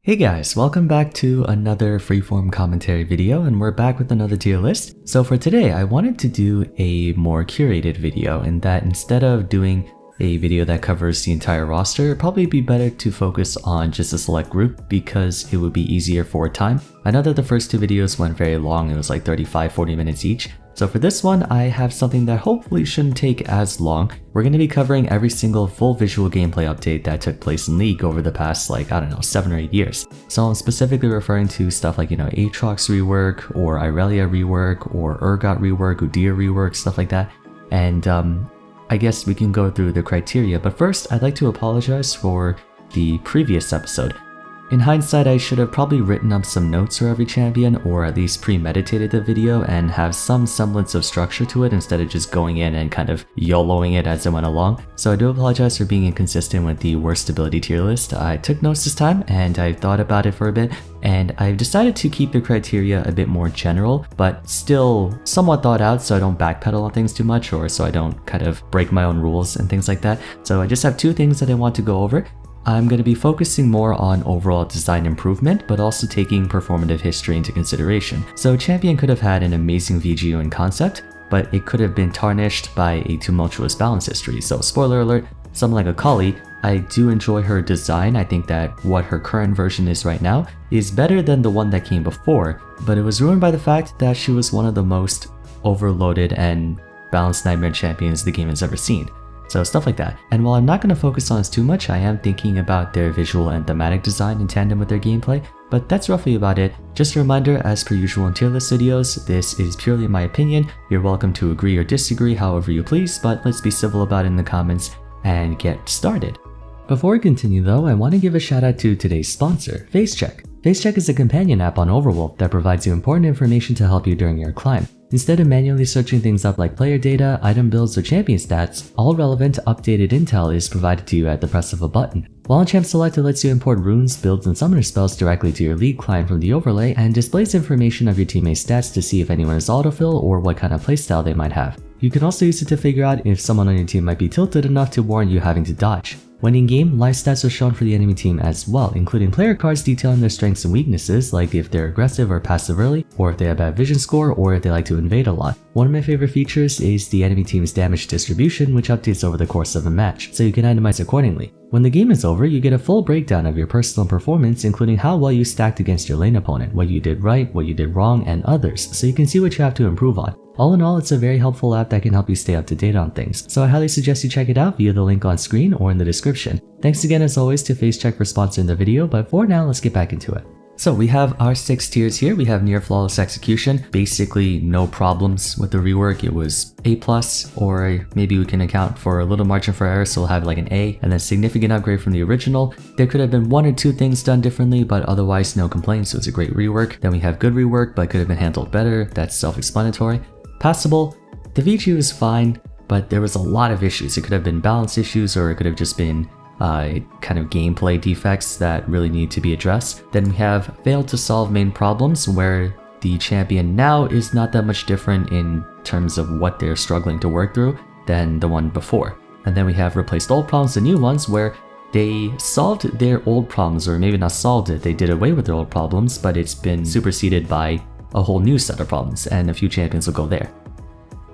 Hey guys, welcome back to another freeform commentary video, and we're back with another tier list. So for today, I wanted to do a more curated video, in that instead of doing a video that covers the entire roster, it'd probably be better to focus on just a select group because it would be easier for time. I know that the first two videos went very long, it was like 35-40 minutes each. So for this one, I have something that hopefully shouldn't take as long. We're going to be covering every single full visual gameplay update that took place in League over the past, 7 or 8 years. So I'm specifically referring to stuff like, Aatrox rework, or Irelia rework, or Urgot rework, Udyr rework, stuff like that. And I guess we can go through the criteria, but first I'd like to apologize for the previous episode. In hindsight, I should have probably written up some notes for every champion, or at least premeditated the video and have some semblance of structure to it instead of just going in and kind of YOLOing it as I went along. So I do apologize for being inconsistent with the worst ability tier list. I took notes this time and I thought about it for a bit, and I've decided to keep the criteria a bit more general, but still somewhat thought out so I don't backpedal on things too much, or so I don't kind of break my own rules and things like that. So I just have two things that I want to go over. I'm going to be focusing more on overall design improvement, but also taking performative history into consideration. So Champion could have had an amazing VGU in concept, but it could have been tarnished by a tumultuous balance history. So spoiler alert, someone like Akali, I do enjoy her design. I think that what her current version is right now is better than the one that came before, but it was ruined by the fact that she was one of the most overloaded and balanced nightmare champions the game has ever seen. So stuff like that. And while I'm not going to focus on this too much, I am thinking about their visual and thematic design in tandem with their gameplay, but that's roughly about it. Just a reminder, as per usual in tier list videos, this is purely my opinion. You're welcome to agree or disagree however you please, but let's be civil about it in the comments and get started. Before we continue though, I want to give a shout out to today's sponsor, FaceCheck. FaceCheck is a companion app on Overwolf that provides you important information to help you during your climb. Instead of manually searching things up like player data, item builds, or champion stats, all relevant updated intel is provided to you at the press of a button. While on Champ Select, it lets you import runes, builds, and summoner spells directly to your league client from the overlay, and displays information of your teammates' stats to see if anyone is autofill or what kind of playstyle they might have. You can also use it to figure out if someone on your team might be tilted enough to warrant you having to dodge. When in-game, live stats are shown for the enemy team as well, including player cards detailing their strengths and weaknesses, like if they're aggressive or passive early, or if they have bad vision score, or if they like to invade a lot. One of my favorite features is the enemy team's damage distribution, which updates over the course of a match, so you can itemize accordingly. When the game is over, you get a full breakdown of your personal performance, including how well you stacked against your lane opponent, what you did right, what you did wrong, and others, so you can see what you have to improve on. All in all, it's a very helpful app that can help you stay up to date on things, so I highly suggest you check it out via the link on screen or in the description. Thanks again as always to FaceCheck for sponsoring the video, but for now, let's get back into it. So we have our 6 tiers here. We have near flawless execution, basically no problems with the rework. It was A+, or maybe we can account for a little margin for error, so we'll have like an A, and then significant upgrade from the original. There could have been 1 or 2 things done differently, but otherwise no complaints, so it's a great rework. Then we have good rework, but could have been handled better. That's self-explanatory. Passable, the VGU is fine, but there was a lot of issues. It could have been balance issues, or it could have just been kind of gameplay defects that really need to be addressed. Then we have failed to solve main problems, where the champion now is not that much different in terms of what they're struggling to work through than the one before. And then we have replaced old problems and new ones, where they solved their old problems, or maybe not solved it, they did away with their old problems, but it's been superseded by a whole new set of problems, and a few champions will go there.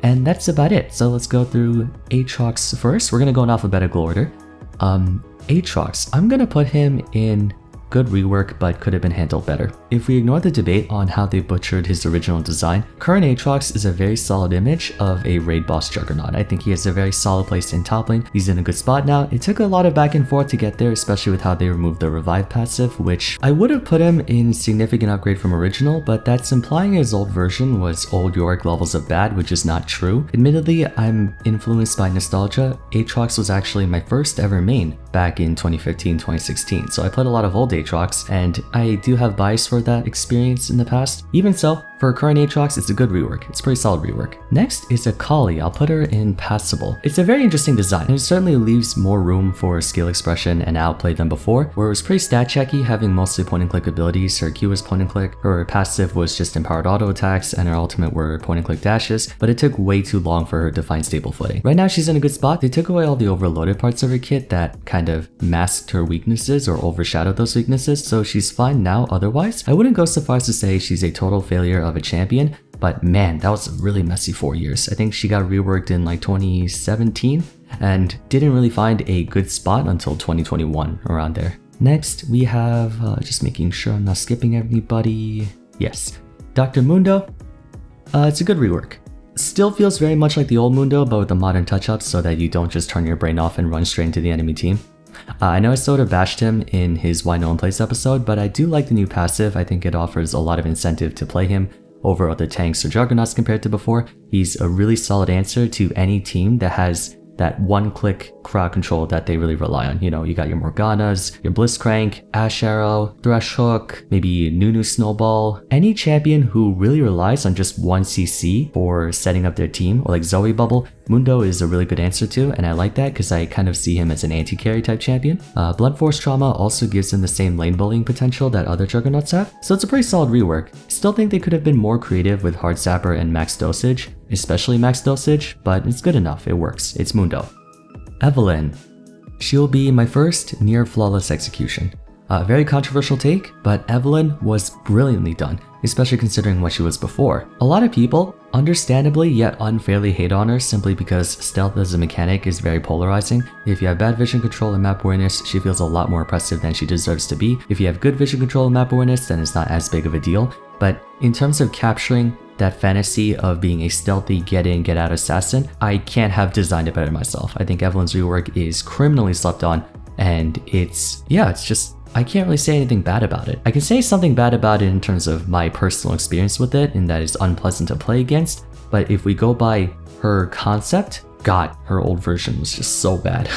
And that's about it. So let's go through Aatrox first. We're going to go in alphabetical order. Aatrox, I'm going to put him in good rework, but could have been handled better. If we ignore the debate on how they butchered his original design, current Aatrox is a very solid image of a raid boss juggernaut. I think he has a very solid place in top lane. He's in a good spot now. It took a lot of back and forth to get there, especially with how they removed the revive passive, which I would have put him in significant upgrade from original, but that's implying his old version was old Yorick levels of bad, which is not true. Admittedly, I'm influenced by nostalgia. Aatrox was actually my first ever main back in 2015-2016, so I played a lot of old Aatrox, and I do have bias for that experience in the past. Even so, For current Aatrox, it's a good rework. It's a pretty solid rework. Next is Akali. I'll put her in passable. It's a very interesting design, and it certainly leaves more room for skill expression and outplay than before, where it was pretty stat checky, having mostly point and click abilities. Her Q was point and click, her passive was just empowered auto attacks, and her ultimate were point and click dashes, but it took way too long for her to find stable footing. Right now she's in a good spot. They took away all the overloaded parts of her kit that kind of masked her weaknesses or overshadowed those weaknesses, so she's fine now. Otherwise, I wouldn't go so far as to say she's a total failure of a champion, but man, that was a really messy 4 years. I think she got reworked in like 2017 and didn't really find a good spot until 2021, around there. Next, we have, just making sure I'm not skipping anybody. Yes, Dr. Mundo. It's a good rework. Still feels very much like the old Mundo, but with the modern touch-ups so that you don't just turn your brain off and run straight into the enemy team. I know I sort of bashed him in his Why No One Plays episode, but I do like the new passive. I think it offers a lot of incentive to play him over other tanks or juggernauts compared to before. He's a really solid answer to any team that has that one-click crowd control that they really rely on. You know, you got your Morganas, your Blitzcrank, Ash Arrow, Thresh Hook, maybe Nunu Snowball. Any champion who really relies on just one CC for setting up their team, or like Zoe Bubble, Mundo is a really good answer to, and I like that because I kind of see him as an anti-carry type champion. Blunt Force Trauma also gives him the same lane bullying potential that other juggernauts have, so it's a pretty solid rework. Still think they could have been more creative with Hard Zapper and Max Dosage, especially Max Dosage, but it's good enough, it works, it's Mundo. Evelynn. She'll be my first near flawless execution. Very controversial take, but Evelynn was brilliantly done, especially considering what she was before. A lot of people, understandably yet unfairly, hate on her simply because stealth as a mechanic is very polarizing. If you have bad vision control and map awareness, she feels a lot more oppressive than she deserves to be. If you have good vision control and map awareness, then it's not as big of a deal. But in terms of capturing that fantasy of being a stealthy get in, get out assassin, I can't have designed it better myself. I think Evelynn's rework is criminally slept on, and it's just, I can't really say anything bad about it. I can say something bad about it in terms of my personal experience with it, in that it's unpleasant to play against, but if we go by her concept, God, her old version was just so bad.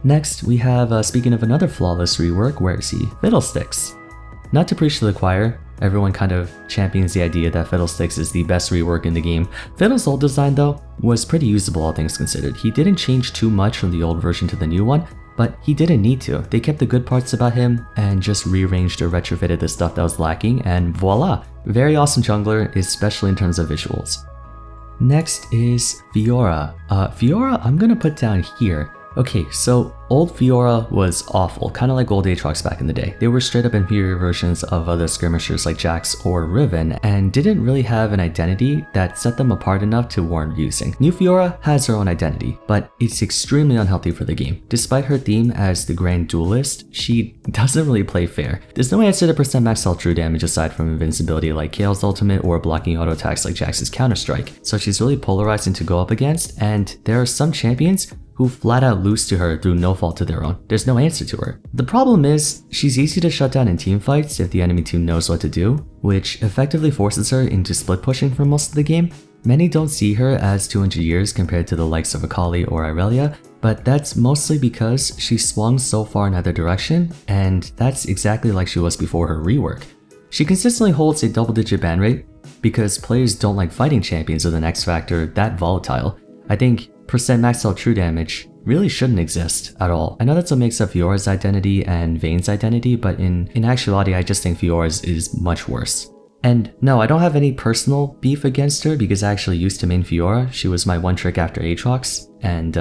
Next, we have, speaking of another flawless rework, where is he? Fiddlesticks. Not to preach to the choir, everyone kind of champions the idea that Fiddlesticks is the best rework in the game. Fiddle's old design though was pretty usable, all things considered. He didn't change too much from the old version to the new one, but he didn't need to. They kept the good parts about him and just rearranged or retrofitted the stuff that was lacking, and voila! Very awesome jungler, especially in terms of visuals. Next is Fiora. Fiora I'm gonna put down here. Okay, so old Fiora was awful, kind of like old Aatrox back in the day. They were straight up inferior versions of other skirmishers like Jax or Riven, and didn't really have an identity that set them apart enough to warrant using. New Fiora has her own identity, but it's extremely unhealthy for the game. Despite her theme as the Grand Duelist, she doesn't really play fair. There's no answer to percent max health true damage aside from invincibility like Kayle's ultimate or blocking auto attacks like Jax's Counter-Strike, so she's really polarizing to go up against, and there are some champions who flat out lose to her through no fault of their own. There's no answer to her. The problem is, she's easy to shut down in teamfights if the enemy team knows what to do, which effectively forces her into split pushing for most of the game. Many don't see her as 200 years compared to the likes of Akali or Irelia, but that's mostly because she swung so far in either direction, and that's exactly like she was before her rework. She consistently holds a double-digit ban rate because players don't like fighting champions with an X factor that volatile. I think percent max out true damage really shouldn't exist at all. I know that's what makes up Fiora's identity and Vayne's identity, but in actuality I just think Fiora's is much worse. And no, I don't have any personal beef against her because I actually used to main Fiora. She was my one trick after Aatrox, and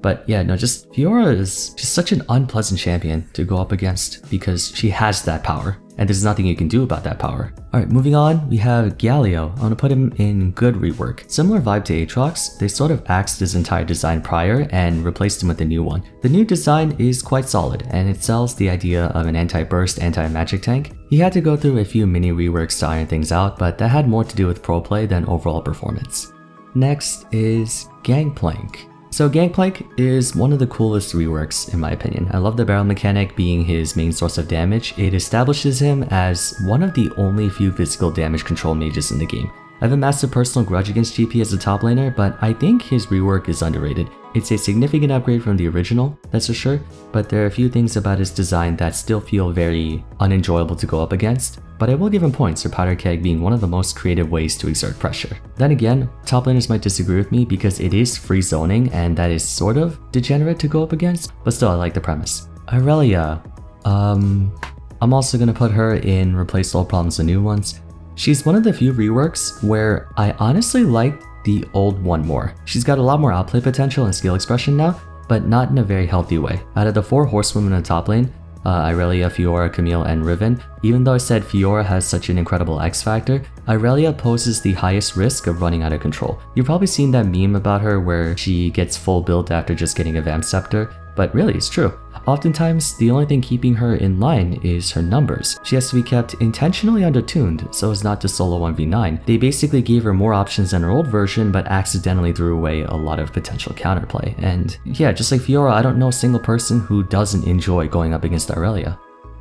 but yeah, no, just Fiora is just such an unpleasant champion to go up against because she has that power, and there's nothing you can do about that power. Alright, moving on, we have Galio. I'm gonna put him in good rework. Similar vibe to Aatrox, they sort of axed his entire design prior and replaced him with a new one. The new design is quite solid, and it sells the idea of an anti-burst, anti-magic tank. He had to go through a few mini reworks to iron things out, but that had more to do with pro play than overall performance. Next is Gangplank. So Gangplank is one of the coolest reworks in my opinion. I love the barrel mechanic being his main source of damage. It establishes him as one of the only few physical damage control mages in the game. I have a massive personal grudge against GP as a top laner, but I think his rework is underrated. It's a significant upgrade from the original, that's for sure, but there are a few things about his design that still feel very unenjoyable to go up against. But I will give him points for Powder Keg being one of the most creative ways to exert pressure. Then again, top laners might disagree with me because it is free zoning and that is sort of degenerate to go up against, but still I like the premise. Irelia, I'm also gonna put her in replace old problems with new ones. She's one of the few reworks where I honestly like the old one more. She's got a lot more outplay potential and skill expression now, but not in a very healthy way. Out of the 4 horsewomen in the top lane, Irelia, Fiora, Camille, and Riven, even though I said Fiora has such an incredible X factor, Irelia poses the highest risk of running out of control. You've probably seen that meme about her where she gets full build after just getting a Vamp Scepter, but really it's true. Oftentimes, the only thing keeping her in line is her numbers. She has to be kept intentionally undertuned so as not to solo 1v9. They basically gave her more options than her old version, but accidentally threw away a lot of potential counterplay. And yeah, just like Fiora, I don't know a single person who doesn't enjoy going up against Irelia.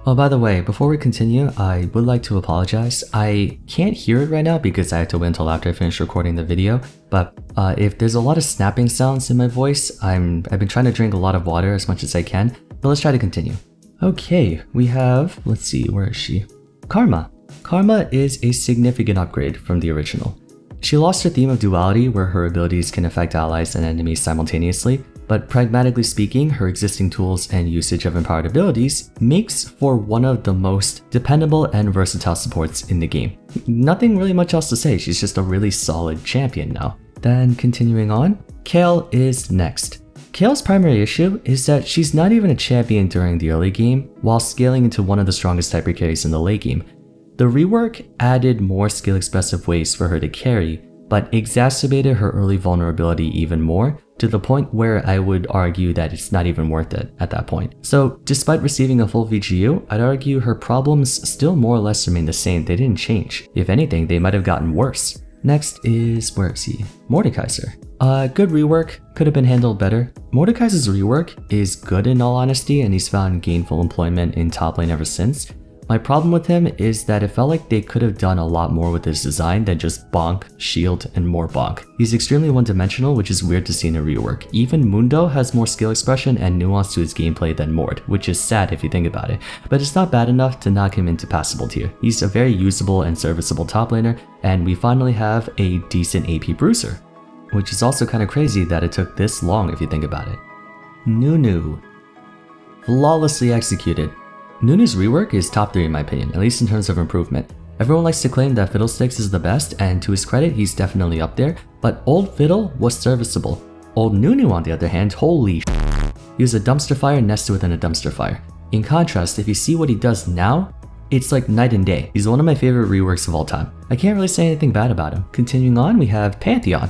Oh, by the way, before we continue, I would like to apologize. I can't hear it right now because I had to wait until after I finished recording the video, but if there's a lot of snapping sounds in my voice, I've been trying to drink a lot of water as much as I can, but let's try to continue. Okay, we have, let's see, where is she? Karma. Karma is a significant upgrade from the original. She lost her theme of duality where her abilities can affect allies and enemies simultaneously, but pragmatically speaking, her existing tools and usage of empowered abilities makes for one of the most dependable and versatile supports in the game. Nothing really much else to say, she's just a really solid champion now. Then continuing on, Kayle is next. Kayle's primary issue is that she's not even a champion during the early game, while scaling into one of the strongest hyper carries in the late game. The rework added more skill expressive ways for her to carry, but exacerbated her early vulnerability even more, to the point where I would argue that it's not even worth it at that point. So despite receiving a full VGU, I'd argue her problems still more or less remain the same. They didn't change. If anything, they might have gotten worse. Next is, where is he? Mordekaiser. Good rework, could have been handled better. Mordekaiser's rework is good in all honesty, and he's found gainful employment in top lane ever since. My problem with him is that it felt like they could have done a lot more with his design than just bonk, shield, and more bonk. He's extremely one-dimensional, which is weird to see in a rework. Even Mundo has more skill expression and nuance to his gameplay than Mord, which is sad if you think about it. But it's not bad enough to knock him into passable tier. He's a very usable and serviceable top laner, and we finally have a decent AP bruiser. Which is also kind of crazy that it took this long if you think about it. Nunu. Flawlessly executed. Nunu's rework is top 3 in my opinion, at least in terms of improvement. Everyone likes to claim that Fiddlesticks is the best, and to his credit, he's definitely up there, but old Fiddle was serviceable. Old Nunu, on the other hand, holy sh**. He was a dumpster fire nested within a dumpster fire. In contrast, if you see what he does now, it's like night and day. He's one of my favorite reworks of all time. I can't really say anything bad about him. Continuing on, we have Pantheon.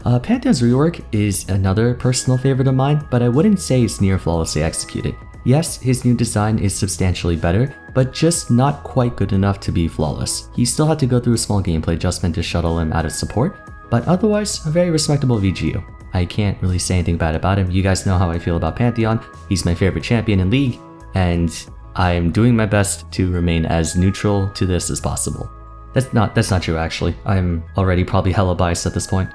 Pantheon's rework is another personal favorite of mine, but I wouldn't say it's near flawlessly executed. Yes, his new design is substantially better, but just not quite good enough to be flawless. He still had to go through a small gameplay adjustment to shuttle him out of support, but otherwise, a very respectable VGU. I can't really say anything bad about him. You guys know how I feel about Pantheon. He's my favorite champion in League, and I'm doing my best to remain as neutral to this as possible. That's not true actually. I'm already probably hella biased at this point.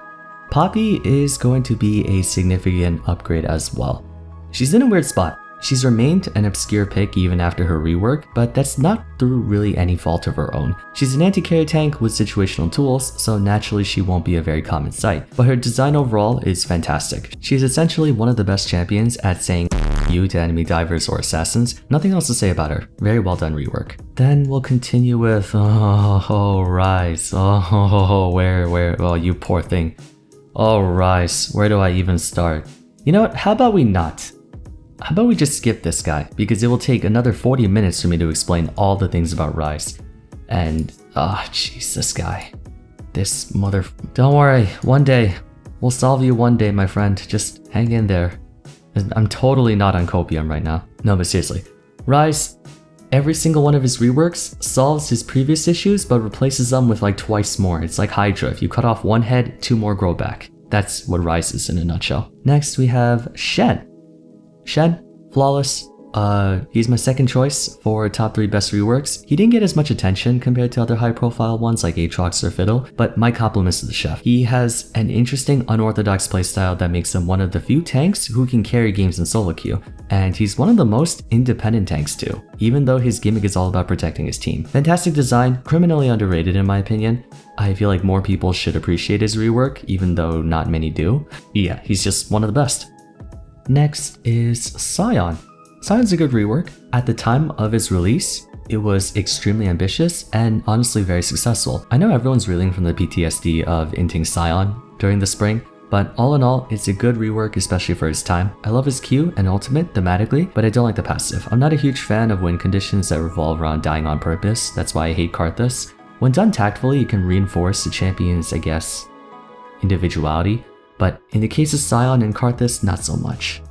Poppy is going to be a significant upgrade as well. She's in a weird spot. She's remained an obscure pick even after her rework, but that's not through really any fault of her own. She's an anti-carry tank with situational tools, so naturally she won't be a very common sight, but her design overall is fantastic. She's essentially one of the best champions at saying you to enemy divers or assassins. Nothing else to say about her. Very well done rework. Then we'll continue with, Ryze. Oh, you poor thing. Oh, Ryze, where do I even start? You know what, how about we not? How about we just skip this guy, because it will take another 40 minutes for me to explain all the things about Ryze. And, jeez, this guy. This mother... Don't worry, one day. We'll solve you one day, my friend. Just hang in there. I'm totally not on copium right now. No, but seriously. Ryze, every single one of his reworks solves his previous issues, but replaces them with like twice more. It's like Hydra. If you cut off one head, 2 more grow back. That's what Ryze is in a nutshell. Next, we have Shen. Shen, flawless, He's my second choice for top 3 best reworks. He didn't get as much attention compared to other high profile ones like Aatrox or Fiddle, but my compliments to the chef. He has an interesting unorthodox playstyle that makes him one of the few tanks who can carry games in solo queue, and he's one of the most independent tanks too, even though his gimmick is all about protecting his team. Fantastic design, criminally underrated in my opinion. I feel like more people should appreciate his rework, even though not many do. Yeah, he's just one of the best. Next is Sion. Sion's a good rework. At the time of its release, it was extremely ambitious and honestly very successful. I know everyone's reeling from the PTSD of inting Sion during the spring, but all in all, it's a good rework, especially for its time. I love his Q and ultimate thematically, but I don't like the passive. I'm not a huge fan of win conditions that revolve around dying on purpose. That's why I hate Karthus. When done tactfully, you can reinforce the champion's, I guess, individuality, but in the case of Sion and Karthus, not so much.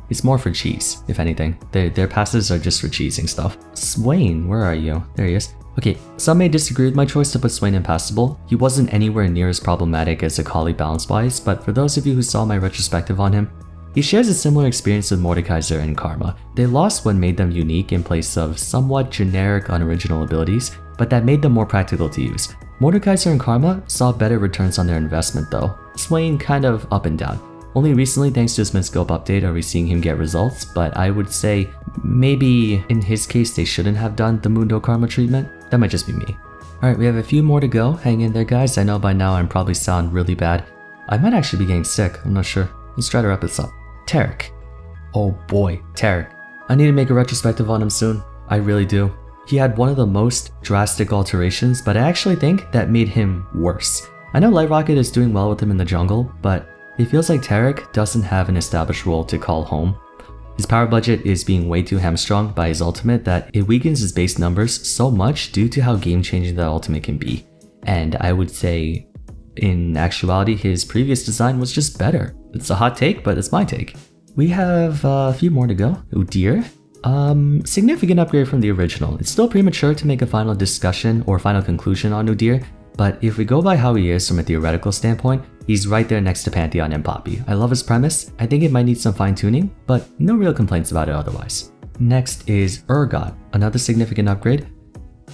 It's more for cheese, if anything. Their passes are just for cheesing stuff. Swain, where are you? There he is. Okay, some may disagree with my choice to put Swain in passable. He wasn't anywhere near as problematic as Akali balance-wise, but for those of you who saw my retrospective on him, he shares a similar experience with Mordekaiser and Karma. They lost what made them unique in place of somewhat generic, unoriginal abilities, but that made them more practical to use. Mordekaiser and Karma saw better returns on their investment though. Swain kind of up and down. Only recently, thanks to his mid-scope update, are we seeing him get results, but I would say maybe in his case they shouldn't have done the Mundo Karma treatment. That might just be me. Alright, we have a few more to go. Hang in there guys, I know by now I'm probably sound really bad. I might actually be getting sick, I'm not sure. Let's try to wrap this up. Taric. Oh boy, Taric. I need to make a retrospective on him soon. I really do. He had one of the most drastic alterations, but I actually think that made him worse. I know Light Rocket is doing well with him in the jungle, but it feels like Taric doesn't have an established role to call home. His power budget is being way too hamstrung by his ultimate that it weakens his base numbers so much due to how game-changing that ultimate can be. And I would say, in actuality, his previous design was just better. It's a hot take, but it's my take. We have a few more to go. Udyr. Significant upgrade from the original. It's still premature to make a final discussion or final conclusion on Udyr, but if we go by how he is from a theoretical standpoint, he's right there next to Pantheon and Poppy. I love his premise. I think it might need some fine-tuning, but no real complaints about it otherwise. Next is Urgot, another significant upgrade.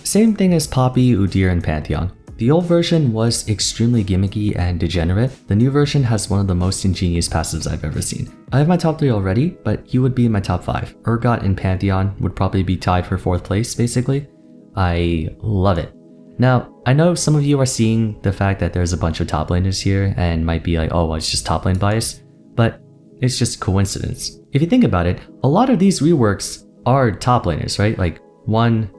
Same thing as Poppy, Udyr, and Pantheon. The old version was extremely gimmicky and degenerate. The new version has one of the most ingenious passives I've ever seen. I have my top 3 already, but he would be in my top 5. Urgot and Pantheon would probably be tied for 4th place, basically. I love it. Now, I know some of you are seeing the fact that there's a bunch of top laners here and might be like, oh, well, it's just top lane bias, but it's just coincidence. If you think about it, a lot of these reworks are top laners, right? Like 1,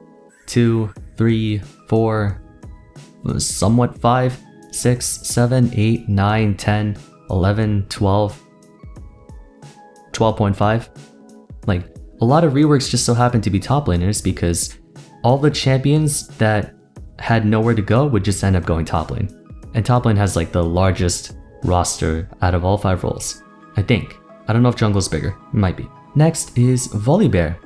2, 3, 4, somewhat 5, 6, 7, 8, 9, 10, 11, 12, 12.5. Like, a lot of reworks just so happen to be top laners because all the champions that had nowhere to go would just end up going top lane. And top lane has like the largest roster out of all 5 roles, I think. I don't know if jungle's bigger, it might be. Next is Volibear.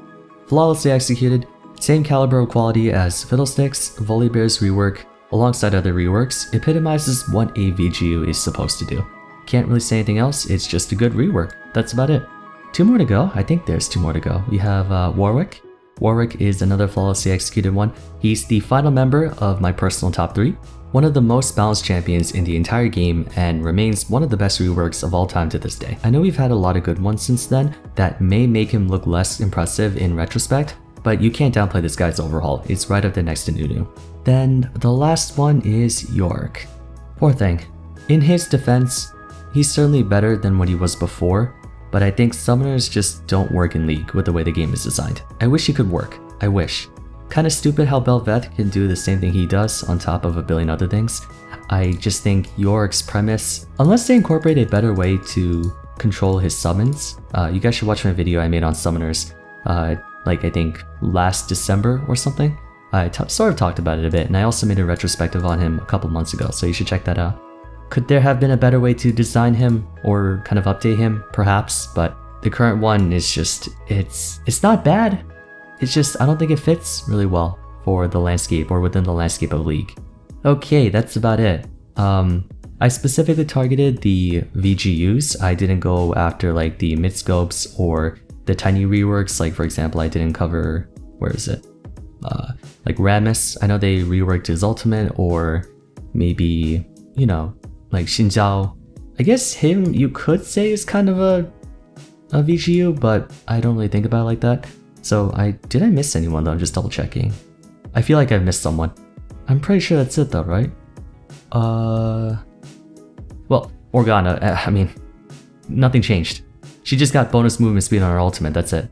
Flawlessly executed, same caliber of quality as Fiddlesticks. Volibear's rework, alongside other reworks, epitomizes what a VGU is supposed to do. Can't really say anything else, it's just a good rework. That's about it. 2 more to go, I think there's 2 more to go. We have Warwick. Warwick is another flawlessly executed one. He's the final member of my personal top 3, one of the most balanced champions in the entire game and remains one of the best reworks of all time to this day. I know we've had a lot of good ones since then that may make him look less impressive in retrospect, but you can't downplay this guy's overhaul. It's right up there next to Nunu. Then the last one is Yorick. Poor thing. In his defense, he's certainly better than what he was before, but I think summoners just don't work in League with the way the game is designed. I wish he could work. I wish. Kinda stupid how Bel'Veth can do the same thing he does on top of a billion other things. I just think Yorick's premise, unless they incorporate a better way to control his summons, you guys should watch my video I made on summoners, like I think last December or something. I sort of talked about it a bit, and I also made a retrospective on him a couple months ago, so you should check that out. Could there have been a better way to design him or kind of update him? Perhaps, but the current one is just, it's not bad. It's just, I don't think it fits really well for the landscape or within the landscape of League. Okay, that's about it. I specifically targeted the VGUs. I didn't go after like the mid-scopes or the tiny reworks, like for example, I didn't cover, where is it? Like Rammus, I know they reworked his ultimate, or maybe, you know, like Xinjiao. I guess him, you could say, is kind of a VGU, but I don't really think about it like that. So did I miss anyone though? I'm just double checking. I feel like I've missed someone. I'm pretty sure that's it though, right? Well, Morgana, I mean, nothing changed. She just got bonus movement speed on her ultimate, that's it.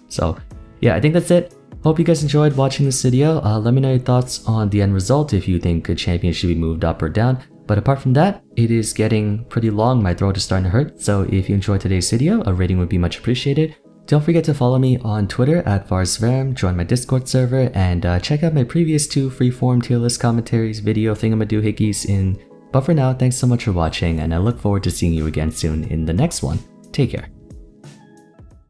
So yeah, I think that's it. Hope you guys enjoyed watching this video. Let me know your thoughts on the end result, if you think a champion should be moved up or down. But apart from that, it is getting pretty long, my throat is starting to hurt, so if you enjoyed today's video, a rating would be much appreciated. Don't forget to follow me on Twitter at VarsVaram, join my Discord server, and check out my previous 2 freeform tier list commentaries video thingamadoohickeys in. But for now, thanks so much for watching, and I look forward to seeing you again soon in the next one. Take care.